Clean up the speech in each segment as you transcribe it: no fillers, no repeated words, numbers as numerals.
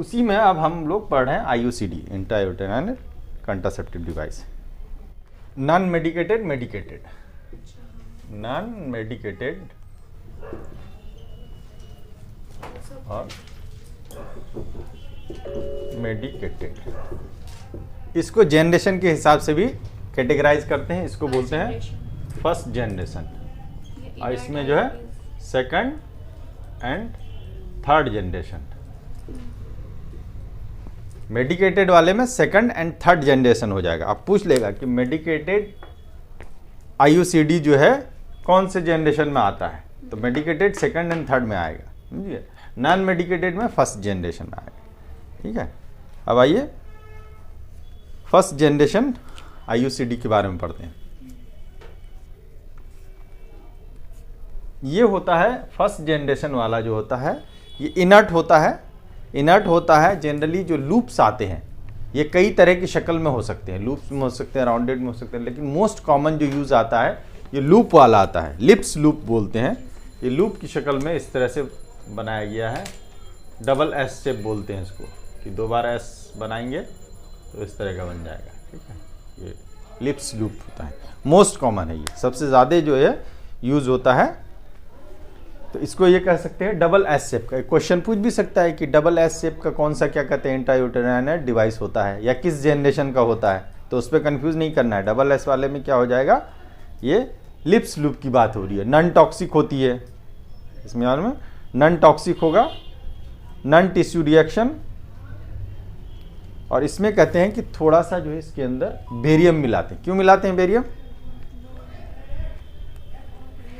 उसी में अब हम लोग पढ़ रहे हैं IUCD, intrauterinal contraceptive device. Non medicated, medicated, non medicated और मेडिकेटेड। इसको जनरेशन के हिसाब से भी कैटेगराइज करते हैं। इसको बोलते हैं फर्स्ट जनरेशन, और इसमें जो है second and third generation. Medicated वाले में सेकंड एंड थर्ड जनरेशन हो जाएगा। अब पूछ लेगा कि मेडिकेटेड IUCD जो है कौन से जनरेशन में आता है, तो मेडिकेटेड सेकंड एंड थर्ड में आएगा, समझिए। नॉन मेडिकेटेड में फर्स्ट जनरेशन में आएगा, ठीक है। अब आइए फर्स्ट जनरेशन IUCD के बारे में पढ़ते हैं। ये होता है फर्स्ट जनरेशन वाला जो होता है, ये इनर्ट होता है। इनर्ट होता है जनरली जो लूप्स आते हैं, ये कई तरह की शक्ल में हो सकते हैं, लूप्स में हो सकते हैं, राउंडेड में हो सकते हैं, लेकिन मोस्ट कॉमन जो यूज़ आता है ये लूप वाला आता है, लिप्स लूप बोलते हैं। ये लूप की शक्ल में इस तरह से बनाया गया है, डबल S शेप बोलते हैं इसको, कि 2 बार S बनाएंगे तो इस तरह का बन जाएगा, ठीक है। ये लिप्स लूप होता है, मोस्ट कॉमन है, ये सबसे ज़्यादा जो है यूज़ होता है। तो इसको ये कह सकते हैं डबल S शेप का। क्वेश्चन पूछ भी सकता है कि डबल S शेप का कौन सा क्या कहते हैं इंट्रायूटेराइनल डिवाइस होता है, या किस जनरेशन का होता है, तो उस पर कन्फ्यूज़ नहीं करना है। डबल S वाले में क्या हो जाएगा, ये लिप्स लूप की बात हो रही है, नॉन टॉक्सिक होती है, इसमें और में नॉन टॉक्सिक होगा, नॉन टिश्यू रिएक्शन, और इसमें कहते हैं कि थोड़ा सा जो है इसके अंदर बेरियम मिलाते हैं। क्यों मिलाते हैं बेरियम?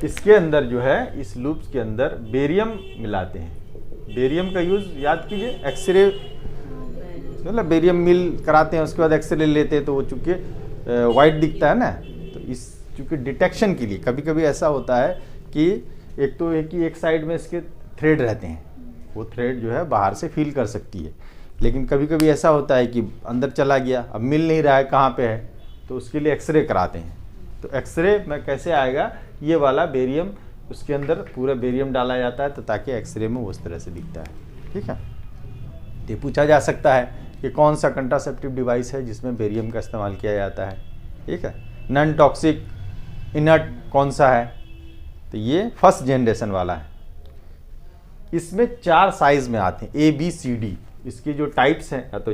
इसके अंदर जो है, इस लूप्स के अंदर बेरियम मिलाते हैं। बेरियम का यूज़ याद कीजिए, एक्सरे, मतलब बेरियम मिल कराते हैं, उसके बाद एक्सरे लेते हैं, तो वो चूँकि वाइट दिखता है ना, तो इस चूँकि डिटेक्शन के लिए कभी कभी ऐसा होता है कि एक तो है कि एक साइड में इसके थ्रेड रहते हैं, वो थ्रेड जो है बाहर से फील कर सकती है, लेकिन कभी कभी ऐसा होता है कि अंदर चला गया, अब मिल नहीं रहा है कहाँ पे है, तो उसके लिए एक्सरे कराते हैं। तो एक्सरे में कैसे आएगा, ये वाला बेरियम, उसके अंदर पूरा बेरियम डाला जाता है, तो ताकि एक्सरे में उस तरह से दिखता है, ठीक है। ये पूछा जा सकता है कि कौन सा कंट्रासेप्टिव डिवाइस है जिसमें बेरियम का इस्तेमाल किया जाता है, ठीक है। नॉन टॉक्सिक इनर्ट कौन सा है, तो ये फर्स्ट जनरेशन वाला है। इसमें 4 साइज में आते हैं, ABCD। इसकी जो टाइप्स हैं, या तो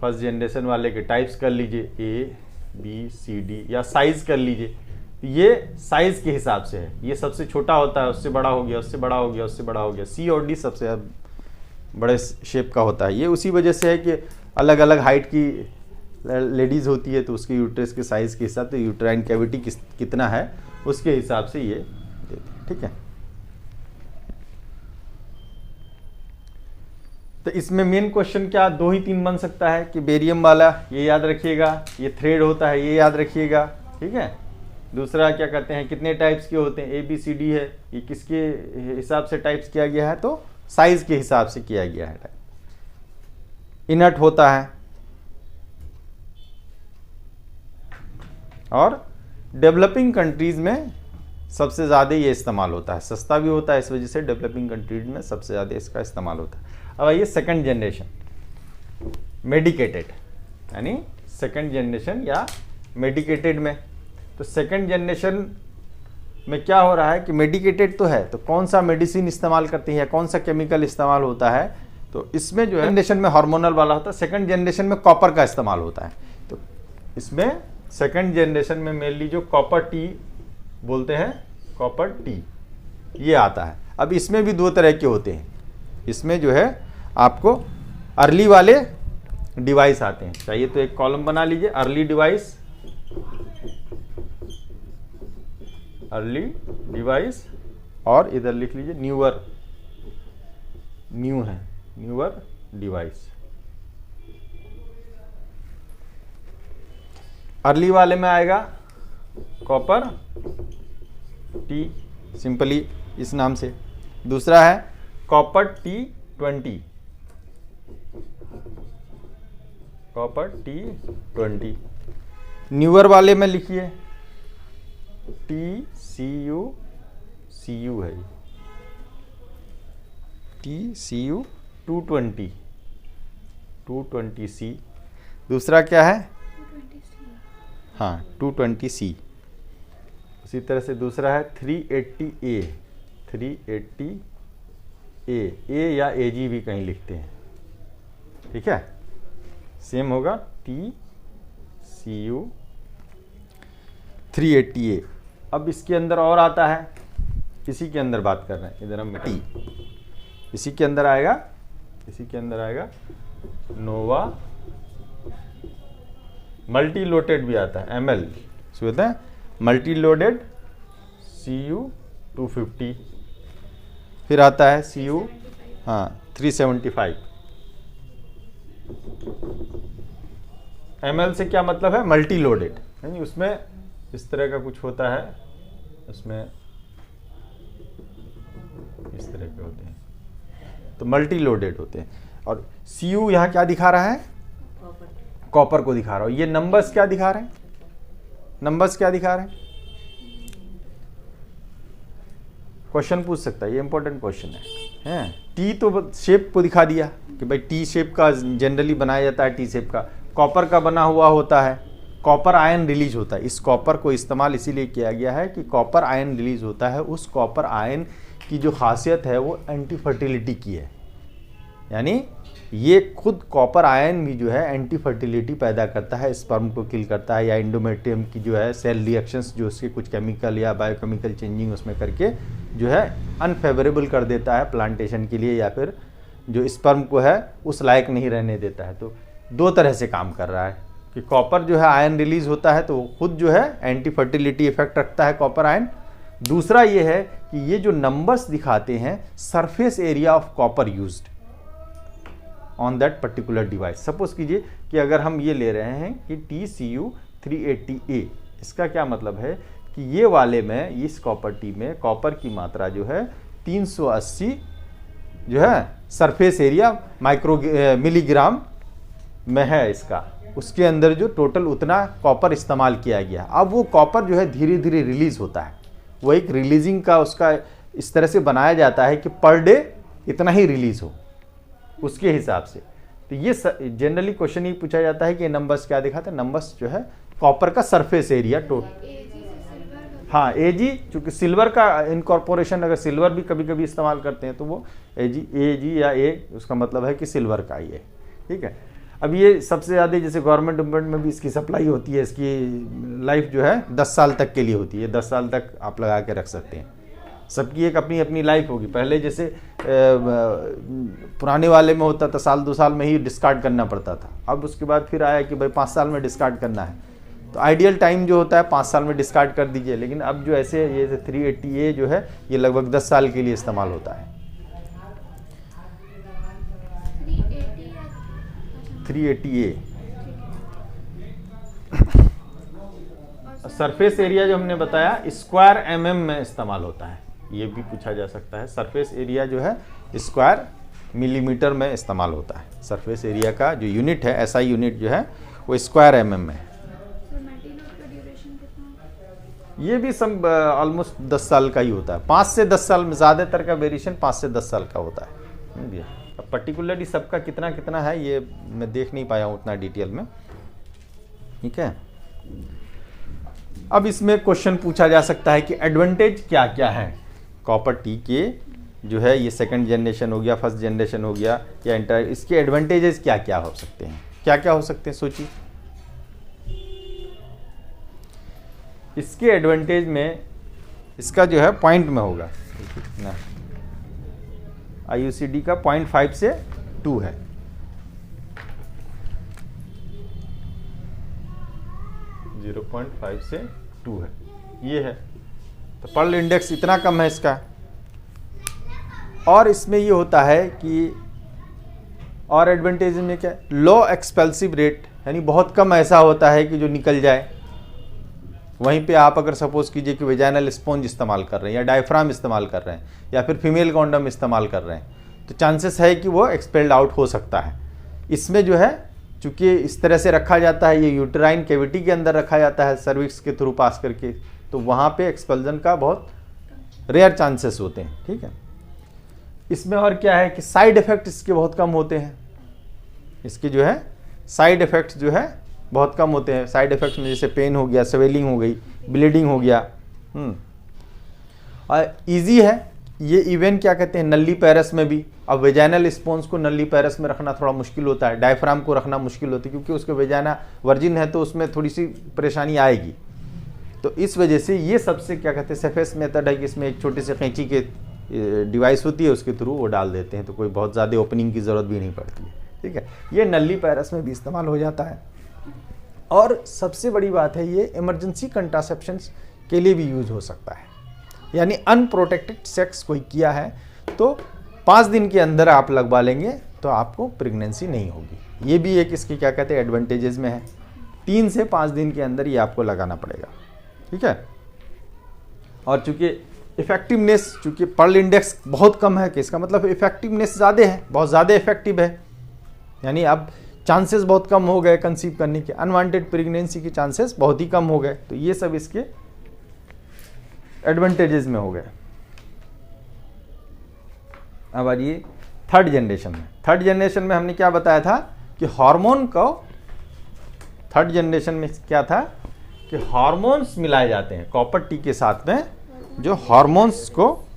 फर्स्ट जनरेशन वाले के टाइप्स कर लीजिए, ABCD, या साइज कर लीजिए। ये साइज के हिसाब से है, ये सबसे छोटा होता है, उससे बड़ा हो गया, उससे बड़ा हो गया, उससे बड़ा हो गया। C और D सबसे बड़े शेप का होता है। ये उसी वजह से है कि अलग अलग हाइट की लेडीज़ होती है, तो उसके यूट्रस के साइज़ के हिसाब से, यूट्राइन कैविटी कितना है उसके हिसाब से ये देते हैं, ठीक है। तो इसमें मेन क्वेश्चन क्या 2 ही 3 बन सकता है कि बेरियम वाला ये याद रखिएगा, ये थ्रेड होता है ये याद रखिएगा, ठीक है। दूसरा क्या कहते हैं, कितने टाइप्स के होते हैं, ABCD है, ये किसके हिसाब से टाइप्स किया गया है, तो साइज के हिसाब से किया गया है टाइप। इनर्ट होता है, और डेवलपिंग कंट्रीज में सबसे ज़्यादा ये इस्तेमाल होता है, सस्ता भी होता है, इस वजह से डेवलपिंग कंट्रीज में सबसे ज़्यादा इसका इस्तेमाल होता है। अब आइए सेकंड जनरेशन मेडिकेटेड, यानी सेकंड जनरेशन या मेडिकेटेड में। तो सेकंड जनरेशन में क्या हो रहा है कि मेडिकेटेड तो है, तो कौन सा मेडिसिन इस्तेमाल करते हैं या कौन सा केमिकल इस्तेमाल होता है, तो इसमें जो है जनरेशन में हार्मोनल वाला होता है, सेकंड जनरेशन में कॉपर का इस्तेमाल होता है। तो इसमें सेकंड जनरेशन में मेनली जो कॉपर टी बोलते हैं, कॉपर टी, ये आता है। अब इसमें भी 2 तरह के होते हैं। इसमें जो है आपको अर्ली वाले डिवाइस आते हैं, चाहिए तो एक कॉलम बना लीजिए, अर्ली डिवाइस, अर्ली डिवाइस, और इधर लिख लीजिए न्यूअर, न्यू है, न्यूअर डिवाइस। अर्ली वाले में आएगा कॉपर टी, सिंपली इस नाम से। दूसरा है copper T20, copper T20। Newer वाले में लिखिए TCU, CU है, TCU 220, 220C। दूसरा क्या है? हाँ 220C। उसी तरह से दूसरा है 380A। 380A, ए या AG भी कहीं लिखते हैं, ठीक है, सेम होगा TCU 380A। अब इसके अंदर और आता है, इसी के अंदर बात कर रहे हैं, इधर हम टी, इसी के अंदर आएगा, इसी के अंदर आएगा नोवा मल्टी लोडेड भी आता है, ML होता है मल्टी लोडेड CU 250। फिर आता है CU 375। ML से क्या मतलब है? मल्टी लोडेड, यानी उसमें इस तरह का कुछ होता है, उसमें इस तरह के होते हैं, तो मल्टी लोडेड होते हैं। और CU यहाँ क्या दिखा रहा है? कॉपर को दिखा रहा हूं। ये नंबर्स क्या दिखा रहे हैं? नंबर्स क्या दिखा रहे हैं? क्वेश्चन पूछ सकता है, ये इंपॉर्टेंट क्वेश्चन है। टी तो शेप को दिखा दिया कि भाई टी शेप का जनरली बनाया जाता है, टी शेप का कॉपर का बना हुआ होता है, कॉपर आयन रिलीज होता है। इस कॉपर को इस्तेमाल इसीलिए किया गया है कि कॉपर आयन रिलीज होता है। उस कॉपर आयन की जो खासियत है वो एंटी फर्टिलिटी की है, यानी ये खुद कॉपर आयन भी जो है एंटी फर्टिलिटी पैदा करता है, स्पर्म को किल करता है, या एंडोमेट्रियम की जो है सेल रिएक्शंस जो उसके कुछ केमिकल या बायोकेमिकल चेंजिंग उसमें करके जो है अनफेवरेबल कर देता है प्लांटेशन के लिए, या फिर जो स्पर्म को है उस लायक नहीं रहने देता है। तो दो तरह से काम कर रहा है कि कॉपर जो है आयन रिलीज होता है तो वो खुद जो है एंटी फर्टिलिटी इफेक्ट रखता है कॉपर आयन। दूसरा ये है कि ये जो नंबर्स दिखाते हैं surface area of copper used on that particular device. Suppose कीजिए कि अगर हम ये ले रहे हैं कि TCU 380A, इसका क्या मतलब है कि ये वाले में, इस कॉपर टी में कॉपर की मात्रा जो है 380 जो है सरफेस एरिया मिलीग्राम में है इसका, उसके अंदर जो टोटल उतना कॉपर इस्तेमाल किया गया। अब वो कॉपर जो है धीरे धीरे रिलीज होता है, वो एक रिलीजिंग का उसका इस तरह से बनाया जाता है कि पर डे इतना ही रिलीज हो उसके हिसाब से। तो ये जनरली क्वेश्चन ही पूछा जाता है कि नंबर्स क्या दिखाते हैं? नंबर्स जो है कॉपर का सरफेस एरिया टोटल। हाँ AG, चूंकि सिल्वर का इनकॉर्पोरेशन, अगर सिल्वर भी कभी कभी इस्तेमाल करते हैं तो वो AG या A उसका मतलब है कि सिल्वर का ही है, ठीक है। अब ये सबसे ज़्यादा जैसे गवर्नमेंट में भी इसकी सप्लाई होती है, इसकी लाइफ जो है 10 साल तक के लिए होती है, 10 साल तक आप लगा के रख सकते हैं। सबकी एक अपनी अपनी लाइफ होगी। पहले जैसे पुराने वाले में होता था साल 2 साल में ही डिस्कार्ड करना पड़ता था, अब उसके बाद फिर आया कि भाई 5 साल में डिस्कार्ड करना है, तो आइडियल टाइम जो होता है 5 साल में डिस्कार्ड कर दीजिए। लेकिन अब जो ऐसे ये 380A जो है ये लगभग 10 साल के लिए इस्तेमाल होता है। 380A सरफेस एरिया जो हमने बताया स्क्वायर mm में इस्तेमाल होता है, ये भी पूछा जा सकता है। सरफेस एरिया जो है स्क्वायर मिलीमीटर में इस्तेमाल होता है। सरफेस एरिया का जो यूनिट है, SI यूनिट जो है वो स्क्वायर mm में है। ये भी सब ऑलमोस्ट 10 साल का ही होता है, 5 से 10 साल में, ज़्यादातर का वेरिएशन 5 से 10 साल का होता है। अब पर्टिकुलरली सबका कितना कितना है ये मैं देख नहीं पाया हूँ उतना डिटेल में, ठीक है। अब इसमें क्वेश्चन पूछा जा सकता है कि एडवांटेज क्या क्या है कॉपर टी के, जो है ये सेकंड जनरेशन हो गया, फर्स्ट जनरेशन हो गया, या इंटर, इसके एडवांटेजेस क्या क्या हो सकते हैं? क्या क्या हो सकते हैं सोचिए। इसके एडवांटेज में इसका जो है पॉइंट में होगा ना, IUCD का 0.5 से 2 है, जीरो 0.5 से 2 है, ये है। तो पर्ल इंडेक्स इतना कम है इसका। और इसमें ये होता है कि और एडवांटेज में क्या, लो एक्सपेल्सिव रेट, यानी बहुत कम ऐसा होता है कि जो निकल जाए। वहीं पे आप अगर सपोज कीजिए कि वेजाइनल स्पॉन्ज इस्तेमाल कर रहे हैं, या डायफ्राम इस्तेमाल कर रहे हैं, या फिर फीमेल कॉन्डम इस्तेमाल कर रहे हैं, तो चांसेस है कि वो एक्सपेल्ड आउट हो सकता है। इसमें जो है चूँकि इस तरह से रखा जाता है, ये यूटेराइन कैविटी के अंदर रखा जाता है सर्विक्स के थ्रू पास करके, तो वहाँ पे एक्सपल्जन का बहुत रेयर चांसेस होते हैं, ठीक है। इसमें और क्या है कि साइड इफ़ेक्ट इसके बहुत कम होते हैं, इसके जो है साइड इफ़ेक्ट्स जो है बहुत कम होते हैं। साइड इफ़ेक्ट्स में जैसे पेन हो गया, स्वेलिंग हो गई, ब्लीडिंग हो गया। और ईजी है ये। इवन क्या कहते हैं नल्ली पैरस में भी, अब वेजाइनल स्पॉन्ज को नल्ली पैरस में रखना थोड़ा मुश्किल होता है, डायफ्राम को रखना मुश्किल होती है, क्योंकि उसके वेजाइना वर्जिन है तो उसमें थोड़ी सी परेशानी आएगी। तो इस वजह से ये सबसे क्या कहते हैं सेफेस्ट मेथड है कि इसमें एक छोटी सी कैंची के डिवाइस होती है, उसके थ्रू वो डाल देते हैं, तो कोई बहुत ज़्यादा ओपनिंग की ज़रूरत भी नहीं पड़ती है। ठीक है, ये नल्ली पैरस में भी इस्तेमाल हो जाता है। और सबसे बड़ी बात है ये इमरजेंसी कंट्रासेप्शंस के लिए भी यूज हो सकता है। यानी अनप्रोटेक्टेड सेक्स कोई किया है तो 5 दिन के अंदर आप लगवा लेंगे तो आपको प्रेगनेंसी नहीं होगी। ये भी एक इसकी क्या कहते हैं एडवांटेजेस में है। 3 से 5 दिन के अंदर ये आपको लगाना पड़ेगा। ठीक है, और चूंकि इफेक्टिवनेस, चूंकि पर्ल इंडेक्स बहुत कम है कि इसका मतलब इफेक्टिवनेस ज़्यादा है, बहुत ज़्यादा इफेक्टिव है। यानी अब चांसेस बहुत कम हो गए कंसीव करने के, अनवांटेड प्रेगनेंसी के चांसेस बहुत ही कम हो गए। तो ये सब इसके एडवांटेजेस में हो गए। अब आइए थर्ड जनरेशन में। थर्ड जनरेशन में हमने क्या बताया था कि हार्मोन को, थर्ड जनरेशन में क्या था कि हार्मोन्स मिलाए जाते हैं कॉपर टी के साथ में, जो हार्मोन्स को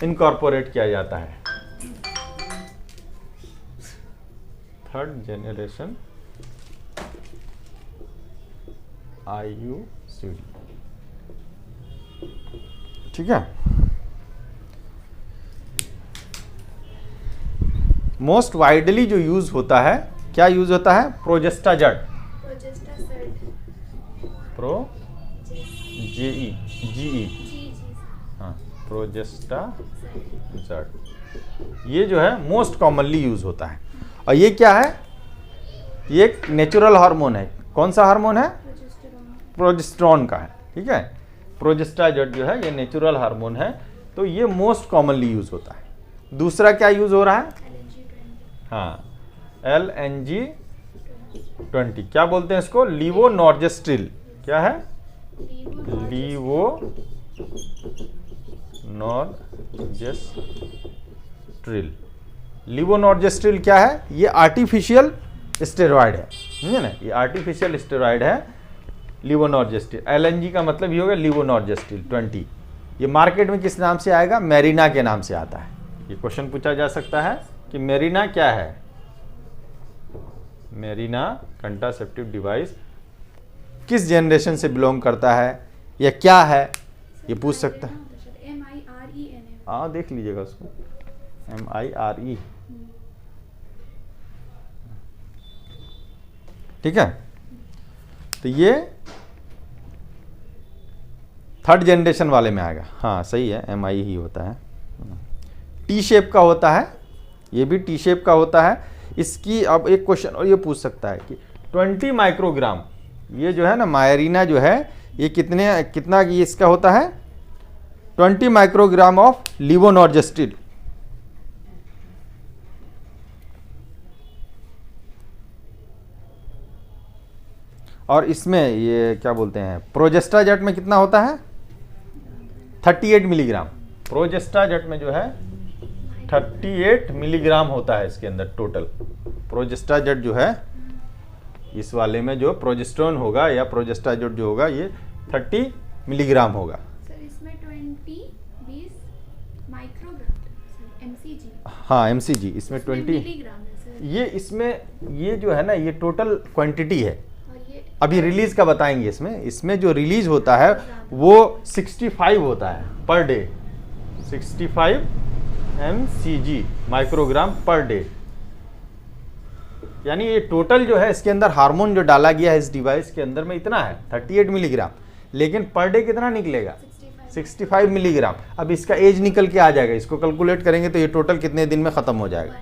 इनकॉर्पोरेट किया जाता है। Third generation IUCD। ठीक है, मोस्ट वाइडली जो यूज होता है, क्या यूज होता है? प्रोजेस्टाजड, हाँ, प्रोजेस्टाजड, ये जो है मोस्ट कॉमनली यूज होता है। और ये क्या है? ये एक नेचुरल हार्मोन है। कौन सा हार्मोन है? प्रोजेस्टेरॉन का है। ठीक है, प्रोजेस्टाजड जो है ये नेचुरल हार्मोन है, तो ये मोस्ट कॉमनली यूज होता है। दूसरा क्या यूज हो रहा है? हाँ, LNG-20। क्या बोलते हैं इसको? लीवोनॉर्जेस्ट्रिल। क्या है? लीवोनॉर्जेस्ट्रिल। लीवोनॉर्जेस्ट्रिल क्या है? ये आर्टिफिशियल स्टेरॉयड है, समझे ना? ये आर्टिफिशियल स्टेरॉयड है लीवोनॉर्जेस्ट्रिल। LNG का मतलब ये होगा लीवोनॉर्जेस्ट्रिल 20। ये मार्केट में किस नाम से आएगा? मेरिना के नाम से आता है। ये क्वेश्चन पूछा जा सकता है कि मेरिना क्या है? मेरिना कंट्रासेप्टिव डिवाइस किस जनरेशन से बिलोंग करता है या क्या है, ये पूछ सकता है। हाँ, देख लीजिएगा उसको, MIRE। ठीक है, तो ये थर्ड जनरेशन वाले में आएगा। हाँ सही है, MI ही होता है। टी शेप का होता है, ये भी टी शेप का होता है। इसकी अब एक क्वेश्चन और ये पूछ सकता है कि 20 माइक्रोग्राम, ये जो है ना मायरीना जो है, ये कितना ये इसका होता है? 20 माइक्रोग्राम ऑफ लीवोनॉर्जेस्ट्रिल। और इसमें ये क्या बोलते हैं प्रोजेस्टाजट में कितना होता है? 38 मिलीग्राम। प्रोजेस्टाजट में जो है 38 मिलीग्राम होता है इसके अंदर टोटल। प्रोजेस्टाजट जो है इस वाले में जो प्रोजेस्टेरोन होगा या प्रोजेस्टाजट जो होगा ये 30 मिलीग्राम होगा। सर इसमें 20 माइक्रोग्राम MCG। हाँ MCG, इसमें 20 मिलीग्राम है सर। ये इसमें ये जो है ना ये टोटल क्वांटिटी है। और ये अभी रिलीज का बताएंगे। इसमें जो रिलीज होता है वो 65 होता है per day. 65 MCG microgram per day. यानी ये टोटल जो है इसके अंदर हार्मोन जो डाला गया है इस डिवाइस के अंदर में इतना है 38 मिलीग्राम, लेकिन पर डे कितना निकलेगा? 65 मिलीग्राम। अब इसका एज निकल के आ जाएगा, इसको कैलकुलेट करेंगे तो ये टोटल कितने दिन में ख़त्म हो जाएगा,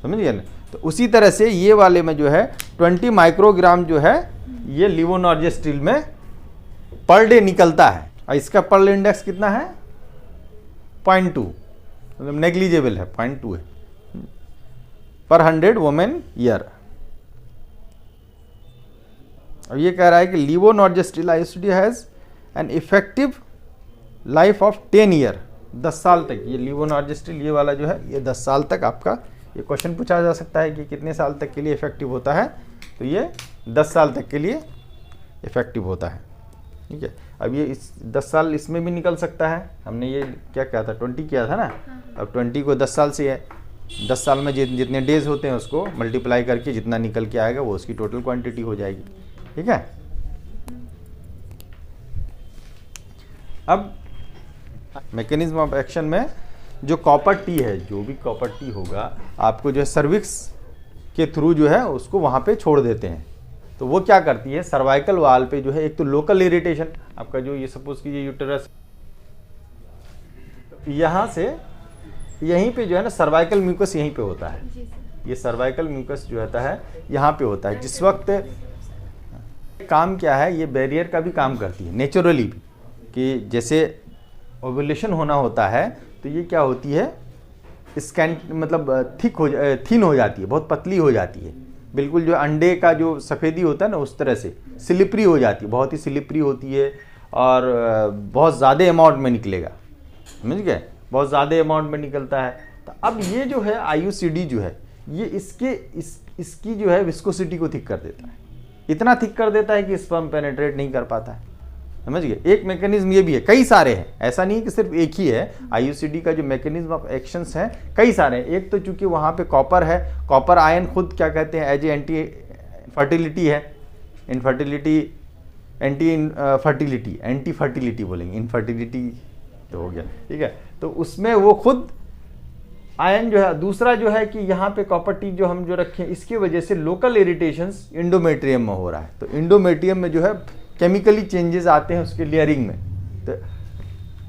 समझिए ना? तो उसी तरह से ये वाले में जो है 20 माइक्रोग्राम जो है ये लीवोनॉर्जेस्ट्रिल में पर डे निकलता है। और इसका पर्ल इंडेक्स कितना है? 0.2, मतलब नेग्लिजिबल है, 0.2 है पर 100 वुमेन ईयर। अब ये कह रहा है कि लीवोनॉर्जेस्ट्रिल IUCD has an effective life of 10 year. 10 साल तक ये लीवोनॉर्जेस्ट्रिल ये वाला जो है ये 10 साल तक आपका ये क्वेश्चन पूछा जा सकता है कि कितने साल तक के लिए इफेक्टिव होता है, तो ये 10 साल तक के लिए इफेक्टिव होता है। ठीक है, अब ये इस 10 साल इसमें भी निकल सकता है। हमने ये क्या किया था, 20 किया था ना, अब 20 को 10 साल से है, 10 साल में जितने डेज होते हैं उसको मल्टीप्लाई करके जितना निकल के आएगा वो उसकी टोटल क्वांटिटी हो जाएगी। ठीक है, अब मैकेनिज्म ऑफ एक्शन में जो कॉपर टी है, जो भी कॉपर टी होगा आपको जो है सर्विक्स के थ्रू जो है उसको वहाँ पे छोड़ देते हैं। तो वो क्या करती है, सर्वाइकल वाल पे जो है एक तो लोकल इरिटेशन, आपका जो ये सपोज कीजिए यूटेरस, यहाँ से यहीं पे जो है ना सर्वाइकल म्यूकस यहीं पे होता है। जी सर। ये सर्वाइकल म्यूकस जो होता है यहाँ पे होता है। जिस वक्त काम क्या है, ये बैरियर का भी काम करती है नेचुरली भी, कि जैसे ओव्यूलेशन होना होता है तो ये क्या होती है, स्कैन मतलब थिन हो जाती है, बहुत पतली हो जाती है, बिल्कुल जो अंडे का जो सफ़ेदी होता है ना उस तरह से स्लिपरी हो जाती है, बहुत ही स्लिपरी होती है और बहुत ज़्यादा अमाउंट में निकलेगा, समझ गए, बहुत ज़्यादा अमाउंट में निकलता है। तो अब ये जो है IUCD जो है ये इसकी जो है विस्कोसिटी को थिक कर देता है, इतना थिक कर देता है कि स्पर्म पेनेट्रेट नहीं कर पाता है, समझ गए। एक मैकेनिज्म ये भी है, कई सारे हैं, ऐसा नहीं कि सिर्फ एक ही है। IUCD का जो मैकेनिज्म ऑफ एक्शंस है कई सारे हैं। एक तो चूंकि वहाँ पे कॉपर है, कॉपर आयन खुद क्या कहते हैं एज ए एंटी फर्टिलिटी है, इनफर्टिलिटी एंटी फर्टिलिटी बोलेंगे, इनफर्टिलिटी तो हो गया, ठीक है। तो उसमें वो खुद आयन जो है, दूसरा जो है कि यहाँ पे कॉपर टी जो हम जो रखे इसकी वजह से लोकल इरिटेशंस इंडोमेट्रियम में हो रहा है। तो इंडोमेट्रियम में जो है केमिकली चेंजेस आते हैं उसके लेयरिंग में। तो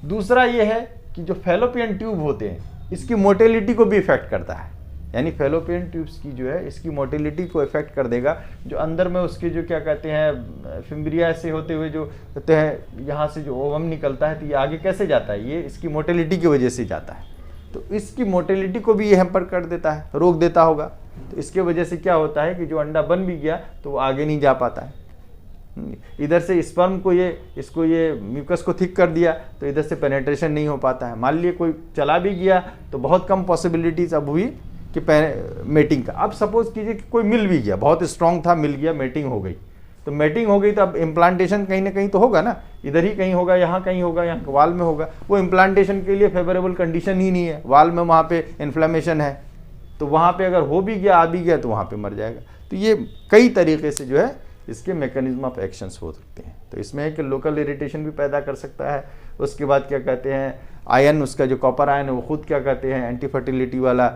दूसरा ये है कि जो फेलोपियन ट्यूब होते हैं इसकी मोटेलिटी को भी इफेक्ट करता है, यानी फेलोपियन ट्यूब्स की जो है इसकी मोटेलिटी को इफेक्ट कर देगा। जो अंदर में उसके जो क्या कहते हैं फिम्ब्रिया से होते हुए जो कहते हैं यहाँ से जो ओवम निकलता है, तो ये आगे कैसे जाता है, ये इसकी मोटेलिटी की वजह से जाता है। तो इसकी मोटेलिटी को भी ये हैम्पर कर देता है, रोक देता होगा। तो इसके वजह से क्या होता है कि जो अंडा बन भी गया तो वो आगे नहीं जा पाता है। इधर से स्पर्म को इसको ये म्यूकस को थिक कर दिया तो इधर से पेनेट्रेशन नहीं हो पाता है। मान लिए कोई चला भी गया तो बहुत कम पॉसिबिलिटीज अब हुई कि मेटिंग का। अब सपोज कीजिए कि कोई मिल भी गया, बहुत स्ट्रांग था, मिल गया, मेटिंग हो गई। तो मेटिंग हो गई तो अब इम्प्लांटेशन कहीं ना कहीं तो होगा ना, इधर ही कहीं होगा, यहाँ कहीं होगा, यहाँ वाल में होगा। वो इम्प्लांटेशन के लिए फेवरेबल कंडीशन ही नहीं है, वाल में वहाँ पे इन्फ्लेमेशन है, तो वहाँ पे अगर हो भी गया, आ भी गया तो वहाँ पे मर जाएगा। तो ये कई तरीके से जो है इसके मैकेनिज्म ऑफ एक्शंस हो सकते हैं। तो इसमें है कि लोकल इरिटेशन भी पैदा कर सकता है। उसके बाद क्या कहते हैं आयन, उसका जो कॉपर आयन है वो खुद क्या कहते हैं एंटी फर्टिलिटी वाला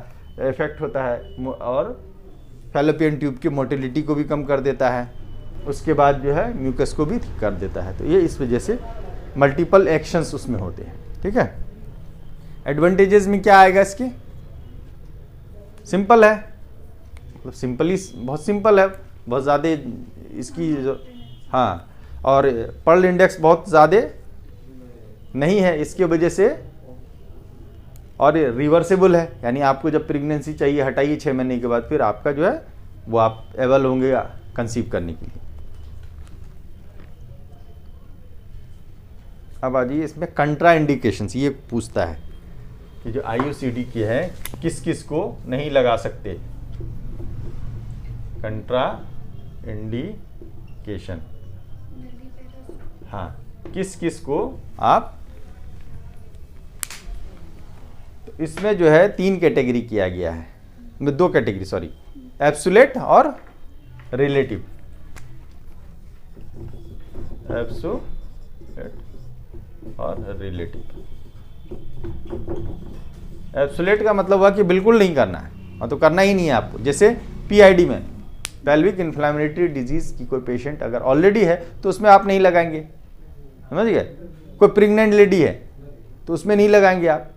इफेक्ट होता है और फैलोपियन ट्यूब की मोटिलिटी को भी कम कर देता है। उसके बाद जो है म्यूकस को भी ठीक कर देता है। तो ये इस वजह से मल्टीपल एक्शंस उसमें होते हैं। ठीक है, एडवांटेजेस में क्या आएगा इसके, सिंपल है, मतलब सिंपली बहुत सिंपल है, बहुत ज़्यादा इसकी जो हाँ, और पर्ल इंडेक्स बहुत ज़्यादा नहीं है इसके वजह से, और रिवर्सेबल है, यानी आपको जब प्रेगनेंसी चाहिए हटाइए 6 महीने के बाद, फिर आपका जो है वो आप एबल होंगे कंसीव करने के लिए। अब आ जाइए इसमें कंट्रा इंडिकेशंस, ये पूछता है कि जो IUCD की है किस किस को नहीं लगा सकते, कंट्रा इंडिकेशन, हाँ किस किस को आप, तो इसमें जो है 3 कैटेगरी किया गया है, 2 कैटेगरी सॉरी, एब्सोल्यूट और रिलेटिव। एब्सोल्यूट और रिलेटिव। एब्सोल्यूट का मतलब हुआ कि बिल्कुल नहीं करना है, और तो करना ही नहीं है आपको। जैसे PID में पेल्विक इन्फ्लेमेटरी डिजीज की कोई पेशेंट अगर ऑलरेडी है तो उसमें आप नहीं लगाएंगे, समझ गए। कोई प्रेग्नेंट लेडी है तो उसमें नहीं लगाएंगे आप।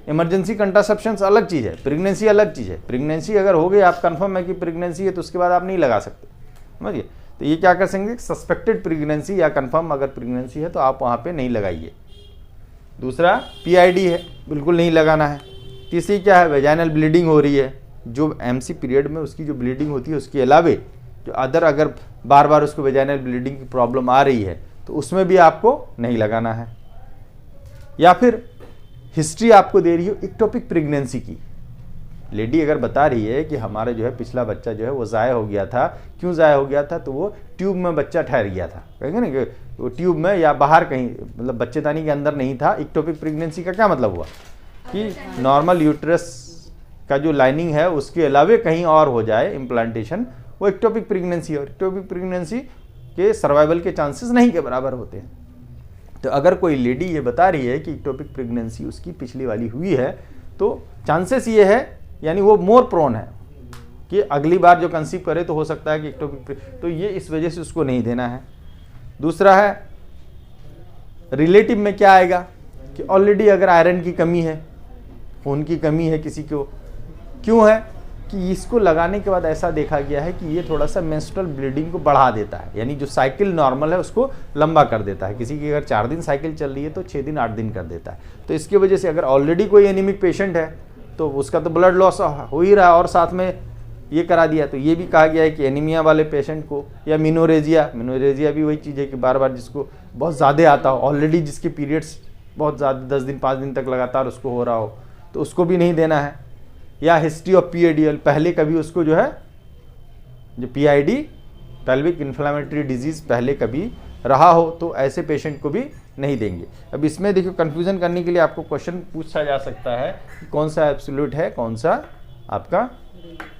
इमरजेंसी कंट्रासेप्शन अलग चीज़ है, प्रेगनेंसी अलग चीज़ है। प्रेगनेंसी अगर हो गई, आप कंफर्म है कि प्रेगनेंसी है, तो उसके बाद आप नहीं लगा सकते, समझिए। तो ये क्या कर सकेंगे, सस्पेक्टेड प्रेगनेंसी या कंफर्म अगर प्रेगनेंसी है तो आप वहाँ पे नहीं लगाइए। दूसरा PID है, बिल्कुल नहीं लगाना है। तीसरी क्या है, वेजाइनल ब्लीडिंग हो रही है, जो MC पीरियड में उसकी जो ब्लीडिंग होती है उसके अलावे जो अदर अगर बार बार उसको वेजाइनल ब्लीडिंग की प्रॉब्लम आ रही है तो उसमें भी आपको नहीं लगाना है। या फिर हिस्ट्री आपको दे रही हो इक्टोपिक प्रेगनेंसी की, लेडी अगर बता रही है कि हमारा जो है पिछला बच्चा जो है वो ज़ाया हो गया था, क्यों ज़ाया हो गया था, तो वो ट्यूब में बच्चा ठहर गया था, कहेंगे ना कि वो ट्यूब में या बाहर कहीं, मतलब बच्चेदानी के अंदर नहीं था। इक्टोपिक प्रेगनेंसी का क्या मतलब हुआ कि नॉर्मल यूट्रस का जो लाइनिंग है उसके अलावे कहीं और हो जाए इम्प्लांटेशन, वो इक्टोपिक प्रेगनेंसी। और इक्टोपिक प्रेगनेंसी के सर्वाइवल के चांसेस नहीं के बराबर होते हैं। तो अगर कोई लेडी ये बता रही है कि इक्टोपिक प्रेगनेंसी उसकी पिछली वाली हुई है, तो चांसेस ये है, यानी वो मोर प्रोन है कि अगली बार जो कंसीव करे तो हो सकता है कि इक्टोपिक, तो ये इस वजह से उसको नहीं देना है। दूसरा है रिलेटिव में क्या आएगा कि ऑलरेडी अगर आयरन की कमी है, खून की कमी है किसी को, क्यों है कि इसको लगाने के बाद ऐसा देखा गया है कि ये थोड़ा सा मेंस्ट्रुअल ब्लीडिंग को बढ़ा देता है, यानी जो साइकिल नॉर्मल है उसको लंबा कर देता है। किसी की अगर 4 दिन साइकिल चल रही है तो 6 दिन 8 दिन कर देता है। तो इसकी वजह से अगर ऑलरेडी कोई एनीमिक पेशेंट है तो उसका तो ब्लड लॉस हो ही रहा है और साथ में ये करा दिया। तो ये भी कहा गया है कि एनीमिया वाले पेशेंट को, या मिनोरेजिया भी वही चीज़ है कि बार बार जिसको बहुत ज़्यादा आता हो, ऑलरेडी जिसके पीरियड्स बहुत ज़्यादा 10 दिन 5 दिन तक लगातार उसको हो रहा हो, तो उसको भी नहीं देना है। या हिस्ट्री ऑफ PIDL, पहले कभी उसको जो है जो PID पेल्विक इन्फ्लेमेटरी डिजीज़ पहले कभी रहा हो, तो ऐसे पेशेंट को भी नहीं देंगे। अब इसमें देखो कंफ्यूजन करने के लिए आपको क्वेश्चन पूछा जा सकता है कि कौन सा एब्सोल्यूट है, कौन सा आपका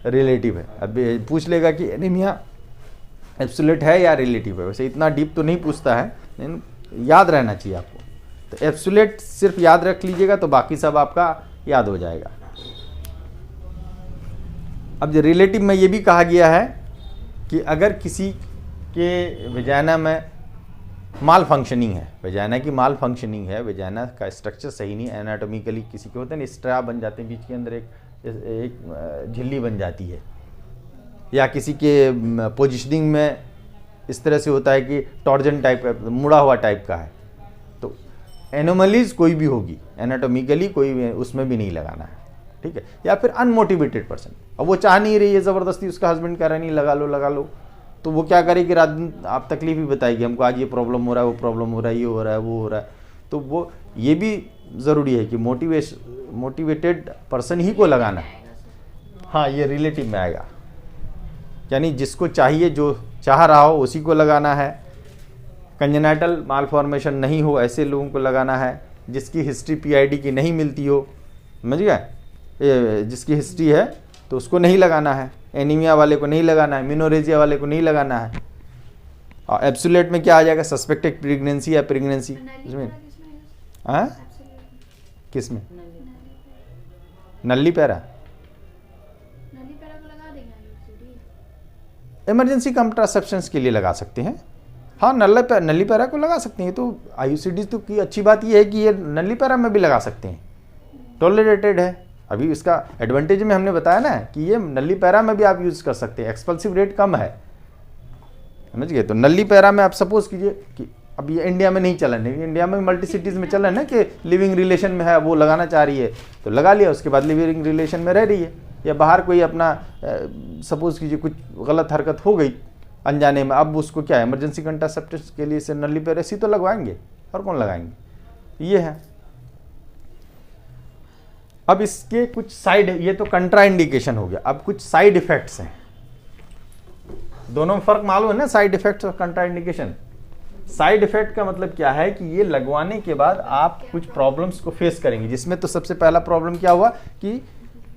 रिलेटिव है। अब पूछ लेगा कि एनीमिया एब्सोल्यूट है या रिलेटिव है। वैसे इतना डीप तो नहीं पूछता है, लेकिन याद रहना चाहिए आपको। तो एब्सोल्यूट सिर्फ याद रख लीजिएगा तो बाकी सब आपका याद हो जाएगा। अब जो रिलेटिव में ये भी कहा गया है कि अगर किसी के वेजाइना में माल फंक्शनिंग है, वेजाइना की माल फंक्शनिंग है, वेजाइना का स्ट्रक्चर सही नहीं, एनाटॉमिकली किसी के होते हैं स्ट्रा बन जाते हैं बीच के अंदर, एक झिल्ली बन जाती है, या किसी के पोजिशनिंग में इस तरह से होता है कि टॉर्जन टाइप का, मुड़ा हुआ टाइप का है, तो एनोमलीज कोई भी होगी एनाटॉमिकली, कोई उसमें भी नहीं लगाना है, ठीक है। या फिर अनमोटिवेटेड पर्सन, अब वो चाह नहीं रही है, ज़बरदस्ती उसका हस्बैंड कह रहा नहीं लगा लो, तो वो क्या करेगी, रात दिन आप तकलीफ ही बताएगी, हमको आज ये प्रॉब्लम हो रहा है, वो प्रॉब्लम हो रहा है, ये हो रहा है, वो हो रहा है। तो वो ये भी ज़रूरी है कि मोटिवेटेड पर्सन ही को लगाना है। हाँ, ये रिलेटिव में आएगा, यानी जिसको चाहिए, जो चाह रहा हो उसी को लगाना है। कंजेनाइटल मालफॉर्मेशन नहीं हो ऐसे लोगों को लगाना है। जिसकी हिस्ट्री PID की नहीं मिलती हो, समझ गए, जिसकी हिस्ट्री है तो उसको नहीं लगाना है। एनीमिया वाले को नहीं लगाना है, मिनोरेजिया वाले को नहीं लगाना है। और एब्सोल्यूट में क्या आ जाएगा, सस्पेक्टेड प्रेगनेंसी या प्रेगनेंसी, इसमें हाँ किस में नल्ली पैरा को लगा देंगे, इमरजेंसी कंट्रासेप्शंस के लिए लगा सकते हैं। हाँ, नल्ली पैरा को लगा सकते हैं। तो IUCD तो की अच्छी बात यह है कि ये नल्ली पैरा में भी लगा सकते हैं, टॉलरेटेड है। अभी इसका एडवांटेज में हमने बताया ना कि ये नल्ली पैरा में भी आप यूज़ कर सकते हैं, एक्सपल्सिव रेट कम है, समझ गए। तो नल्ली पैरा में आप सपोज कीजिए कि अब ये इंडिया में नहीं चलन है, इंडिया में मल्टी सिटीज़ में चलन है कि लिविंग रिलेशन में है, वो लगाना चाह रही है तो लगा लिया, उसके बाद लिविंग रिलेशन में रह रही है, या बाहर कोई अपना सपोज कीजिए कुछ गलत हरकत हो गई अनजाने में, अब उसको क्या है, इमरजेंसी कंट्रासेप्टिव्स के लिए से नल्ली पैरा सी तो लगवाएंगे, और कौन लगाएंगे, ये है। अब इसके कुछ साइड, ये तो कंट्राइंडिकेशन हो गया, अब कुछ साइड इफेक्ट्स हैं। दोनों में फर्क मालूम है ना, साइड इफेक्ट्स और कंट्राइंडिकेशन। साइड इफेक्ट का मतलब क्या है कि ये लगवाने के बाद आप कुछ प्रॉब्लम्स को फेस करेंगे, जिसमें तो सबसे पहला प्रॉब्लम क्या हुआ कि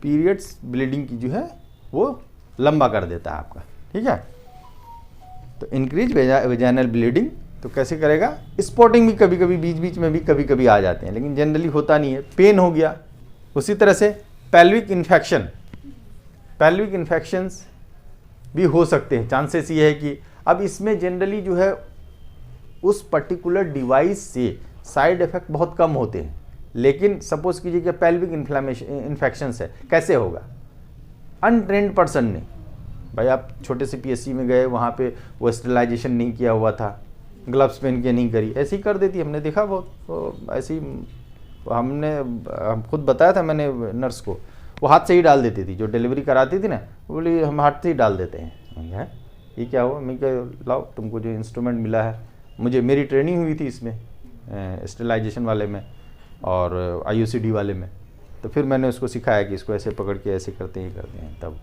पीरियड्स ब्लीडिंग की जो है वो लंबा कर देता है आपका, ठीक है। तो इंक्रीज वेजाइनल ब्लीडिंग तो कैसे करेगा, स्पॉटिंग भी कभी कभी बीच बीच में भी कभी कभी आ जाते हैं, लेकिन जनरली होता नहीं है। पेन हो गया, उसी तरह से पेल्विक इन्फेक्शंस भी हो सकते हैं, चांसेस ये है कि अब इसमें जनरली जो है उस पर्टिकुलर डिवाइस से साइड इफेक्ट बहुत कम होते हैं। लेकिन सपोज कीजिए कि पेल्विक इन्फेक्शंस है, कैसे होगा, अनट्रेंड पर्सन ने, भाई आप छोटे से PSC में गए, वहाँ पे वो स्टेरिलाइजेशन नहीं किया हुआ था, ग्लव्स पहन के नहीं करी, ऐसे ही कर देती, हमने देखा बहुत, तो ऐसे ही हम खुद बताया था मैंने नर्स को, वो हाथ से ही डाल देती थी, जो डिलीवरी कराती थी ना, वो बोली हम हाथ से ही डाल देते हैं। ये क्या हुआ, मैं क्या, लाओ तुमको जो इंस्ट्रूमेंट मिला है, मेरी ट्रेनिंग हुई थी इसमें स्टेरिलाइजेशन वाले में और IUCD वाले में, तो फिर मैंने उसको सिखाया कि इसको ऐसे पकड़ के ऐसे करते हैं, ये करते हैं। तब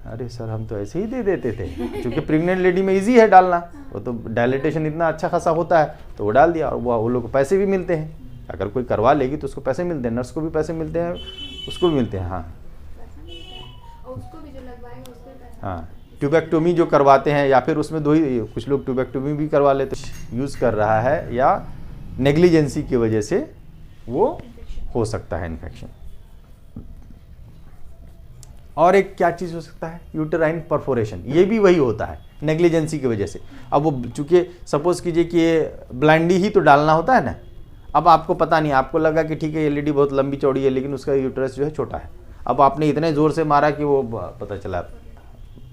अरे सर हम तो ऐसे ही दे देते थे, क्योंकि प्रेग्नेंट लेडी में इजी है डालना, वो तो डायलिटेशन इतना अच्छा खासा होता है, तो वो डाल दिया। और वो लोग को पैसे भी मिलते हैं, अगर कोई करवा लेगी तो उसको पैसे मिलते हैं, नर्स को भी पैसे मिलते हैं, उसको भी मिलते हैं। हाँ पैसा मिलता है और उसको भी जो लगवाएगा उसको भी पैसा हाँ, मिलता है। ट्यूबेक्टोमी जो करवाते हैं या फिर उसमें दो ही, कुछ लोग ट्यूबेक्टोमी भी करवा लेते, यूज़ कर रहा है या नेग्लिजेंसी की वजह से वो हो सकता है इन्फेक्शन। और एक क्या चीज़ हो सकता है, यूटेराइन परफोरेशन, ये भी वही होता है नेग्लिजेंसी की वजह से। अब वो चूंकि सपोज कीजिए कि ये ब्लाइंडी ही तो डालना होता है ना, अब आपको पता नहीं, आपको लगा कि ठीक है ये लेडी बहुत लंबी चौड़ी है लेकिन उसका यूटरस जो है छोटा है, अब आपने इतने ज़ोर से मारा कि वो पता चला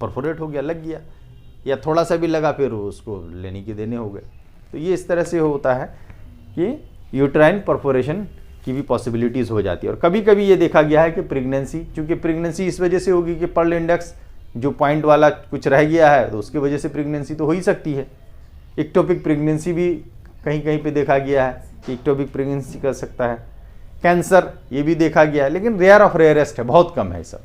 परफोरेट हो गया, लग गया, या थोड़ा सा भी लगा फिर उसको लेने के देने हो गए। तो ये इस तरह से होता है कि यूटेराइन परफोरेशन की भी पॉसिबिलिटीज़ हो जाती है। और कभी कभी ये देखा गया है कि प्रेगनेंसी, क्योंकि प्रेगनेंसी इस वजह से होगी कि पर्ल इंडेक्स जो पॉइंट वाला कुछ रह गया है, तो उसकी वजह से प्रेगनेंसी तो हो ही सकती है। इक्टोपिक प्रेगनेंसी भी कहीं कहीं पे देखा गया है कि इक्टोपिक प्रेगनेंसी कर सकता है। कैंसर ये भी देखा गया है, लेकिन रेयर ऑफ रेयरेस्ट है, बहुत कम है सब।